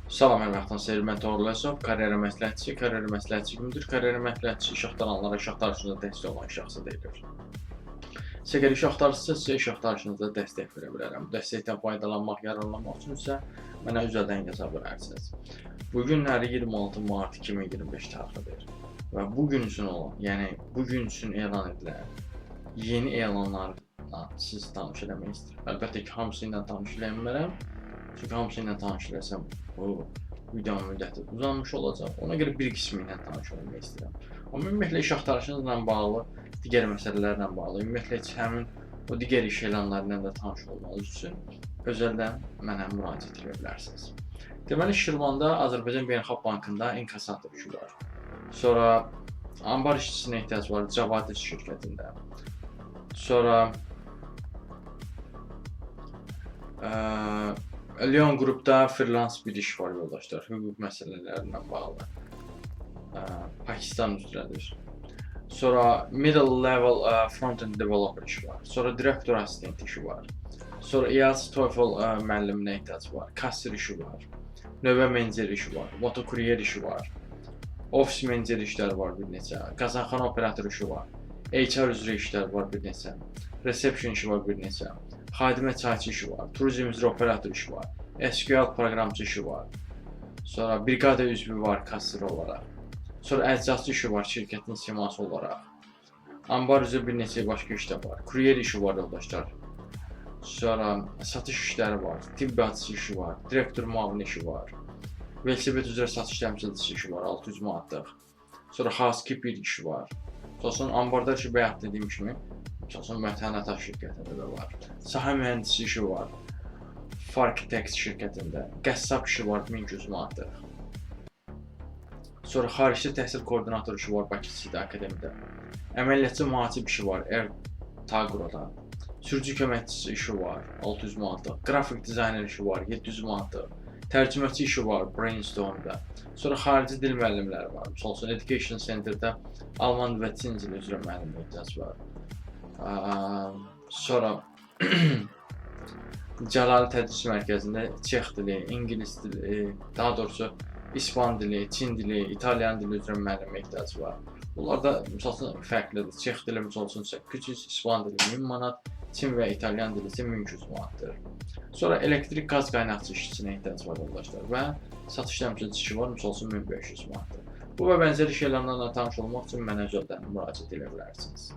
Salam, hər vaxtınız xeyir. Mən Toğrul Əsəb, karyera məsləhətçi kimdir? Karyera məsləhətçi iş axtaranlara, iş axtarışında dəstək olan şəxsə deyilir. Siz əgər iş axtarırsınızsa, sizə iş axtarışınızda dəstək verə bilərəm. Bu dəstəkdən faydalanmaq, yararlanmaq üçün isə mənə üzərdən yaza bilərsiniz. Bugün 26 mart 2025 tarixidir və bugün üçün olan, yəni bugün üçün elan edilən yeni elanlarla sizi tanış eləmək istəyirəm. Əlbəttə ki, hamısı ilə tanış eləmərəm. Çünki hamısı ilə tanış eləsəm, bu videonun müddəti uzanmış olacaq. Ona görə bir qismi ilə tanış olmaq istəyirəm. Amma ümumiyyətlə iş axtarışınızla bağlı, digər məsələlərlə bağlı, ümumiyyətlə heç həmin o digər iş elanları ilə də tanış olmanız üçün özəldən mənə müraciət edə bilərsiniz. Deməli, Şirvanda Azərbaycan Beynəlxalq Bankında inkasator işi var. Sonra anbar işçisinə ehtiyac var Cavadis şirkətində. Sonra Leon Qrupda freelance bir iş var yoldaşlar, hüquq məsələlərindən bağlı. Pakistan üzrədir. Sonra middle level front-end developer işi var. Sonra direktor assistent işi var. Sonra IELTS TOEFL müəlliminə ehtiyac var. Kasser işi var. Növbə meneceri işi var. Motokuryer işi var. Ofis meneceri işləri var bir neçə. Qazanxana operatoru işi var. HR üzrə işlər var bir neçə. Reception işi var bir neçə. Xadimə çayçı işi var, turizm üzrə operator işi var, SQL proqramçı işi var, sonra briqada üzvü var kasser olaraq, sonra əczaçı işi var şirkətin siması olaraq, anbar üzrə bir neçə başqa işlər var, kuryer işi var yoldaşlar, sonra satış işləri var, tibbiyyatçı işi var, direktor müavini işi var, velosiped üzrə satış təmsilçisi işi var 600 manatlıq, sonra housekeeper işi var, sonra anbarda işi bayaq dediyim kimi, Mətənətaş şirkətində də var. Sahə mühəndisi işi var. Farkitex şirkətində. Qəssab işi var 1100 manatlıq. Sonra xaricdə təhsil koordinatoru işi var Bakı City Akademiyada. Əməliyyatçı mühasib işi var Tagroda. Sürücü köməkçisi işi var 600 manatlıq. Qrafik dizayner işi var 700 manatlıq. Tərcüməçi işi var Brainstormda. Sonra xarici dil müəllimləri var. Misal Education Center'da Alman və Çin dili üzrə müəllim ehtiyac var. Sonra Cəlali Tədris Mərkəzində Çex dili, İngilis dili, daha doğrusu İspan dili, Çin dili, İtalyan dili üzrə müəllimə ehtiyac var. Bunlar da məsələn fərqlidir. Çex dili məsələn 800, İspan dili 1000 manat, Çin və İtalyan dili isə 1200 manatdır. Sonra elektrik qaz qaynaqçı işçisinə ehtiyac var yoldaşlar və satış təmsilçisi var məsələn 1500 manatdır. Bu və bənzər iş elanlarla tanış olmaq üçün mənə özəldən müraciət edə bilərsiniz.